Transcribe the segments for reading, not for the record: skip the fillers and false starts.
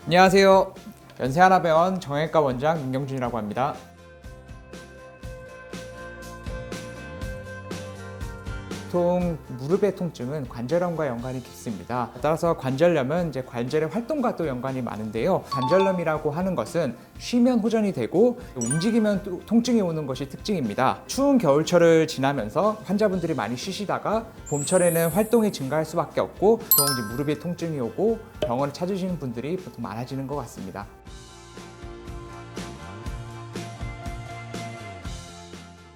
안녕하세요. 연세하나병원 정형외과 원장 민경준이라고 합니다. 보통 무릎의 통증은 관절염과 연관이 깊습니다. 따라서 관절염은 관절의 활동과 또 연관이 많은데요. 관절염이라고 하는 것은 쉬면 호전이 되고 움직이면 또 통증이 오는 것이 특징입니다. 추운 겨울철을 지나면서 환자분들이 많이 쉬시다가 봄철에는 활동이 증가할 수밖에 없고 보통 무릎에 통증이 오고 병원을 찾으시는 분들이 보통 많아지는 것 같습니다.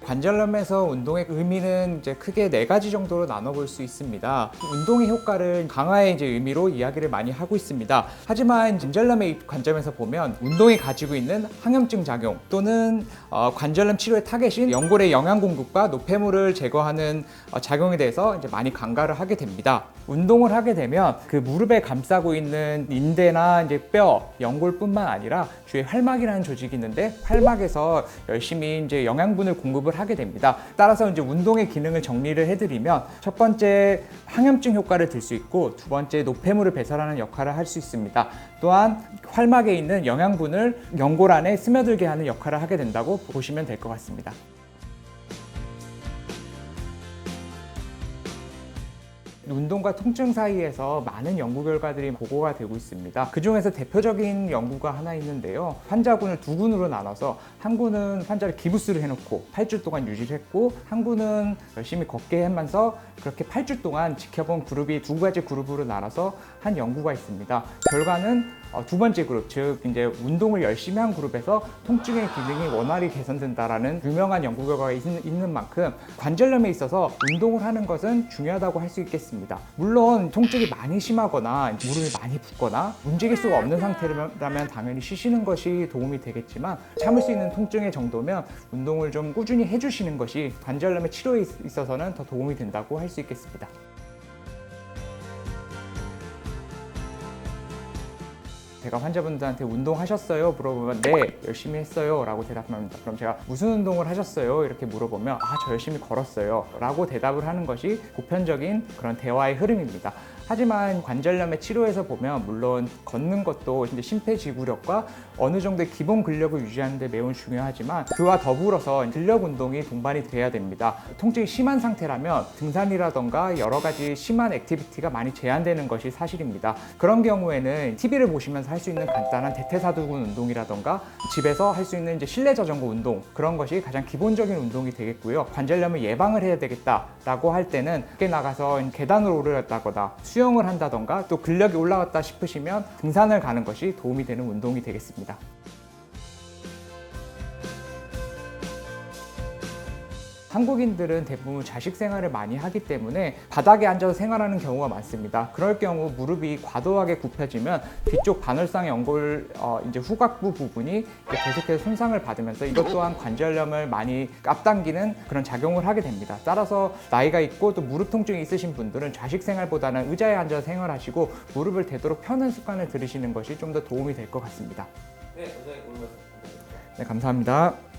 관절염에서 운동의 의미는 크게 4가지 정도로 나눠볼 수 있습니다. 운동의 효과를 강화의 의미로 이야기를 많이 하고 있습니다. 하지만 관절염의 관점에서 보면 운동이 가지고 있는 항염증 작용 또는 관절염 치료의 타겟인 연골의 영양 공급과 노폐물을 제거하는 작용에 대해서 많이 간과를 하게 됩니다. 운동을 하게 되면 그 무릎에 감싸고 있는 인대나 뼈, 연골뿐만 아니라 주위에 활막이라는 조직이 있는데 활막에서 열심히 영양분을 공급을 하게 됩니다. 따라서 운동의 기능을 정리를 해드리면 첫 번째 항염증 효과를 들 수 있고 두 번째 노폐물을 배설하는 역할을 할 수 있습니다. 또한 활막에 있는 영양분을 연골 안에 스며들게 하는 역할을 하게 된다고 보시면 될 것 같습니다. 운동과 통증 사이에서 많은 연구 결과들이 보고가 되고 있습니다. 그 중에서 대표적인 연구가 하나 있는데요. 환자군을 2군으로 나눠서 한 군은 환자를 기부스를 해놓고 8주 동안 유지를 했고 한 군은 열심히 걷게 하면서 그렇게 8주 동안 지켜본 그룹이 2가지 그룹으로 나눠서 한 연구가 있습니다. 결과는 두 번째 그룹, 즉 운동을 열심히 한 그룹에서 통증의 기능이 원활히 개선된다라는 유명한 연구 결과가 있는 만큼 관절염에 있어서 운동을 하는 것은 중요하다고 할 수 있겠습니다. 물론 통증이 많이 심하거나 무릎이 많이 붓거나 움직일 수가 없는 상태라면 당연히 쉬시는 것이 도움이 되겠지만 참을 수 있는 통증의 정도면 운동을 좀 꾸준히 해주시는 것이 관절염의 치료에 있어서는 더 도움이 된다고 할 수 있겠습니다. 제가 환자분들한테 운동하셨어요? 물어보면 네, 열심히 했어요 라고 대답합니다. 그럼 제가 무슨 운동을 하셨어요? 이렇게 물어보면 저 열심히 걸었어요 라고 대답을 하는 것이 보편적인 그런 대화의 흐름입니다. 하지만 관절염의 치료에서 보면 물론 걷는 것도 심폐지구력과 어느 정도의 기본 근력을 유지하는 데 매우 중요하지만 그와 더불어서 근력 운동이 동반이 돼야 됩니다. 통증이 심한 상태라면 등산이라던가 여러 가지 심한 액티비티가 많이 제한되는 것이 사실입니다. 그런 경우에는 TV를 보시면서 할 수 있는 간단한 대퇴사두근 운동이라던가 집에서 할 수 있는 실내 자전거 운동, 그런 것이 가장 기본적인 운동이 되겠고요. 관절염을 예방을 해야 되겠다라고 할 때는 밖에 나가서 계단을 오르다거나 수영을 한다던가 또 근력이 올라왔다 싶으시면 등산을 가는 것이 도움이 되는 운동이 되겠습니다. 한국인들은 대부분 자식 생활을 많이 하기 때문에 바닥에 앉아서 생활하는 경우가 많습니다. 그럴 경우 무릎이 과도하게 굽혀지면 뒤쪽 반월상 연골 후각부 부분이 계속해서 손상을 받으면서 이것 또한 관절염을 많이 앞당기는 그런 작용을 하게 됩니다. 따라서 나이가 있고 또 무릎 통증이 있으신 분들은 자식 생활보다는 의자에 앉아서 생활하시고 무릎을 되도록 펴는 습관을 들이시는 것이 좀 더 도움이 될 것 같습니다. 네, 원장님 오늘 말씀 감사합니다. 네, 감사합니다.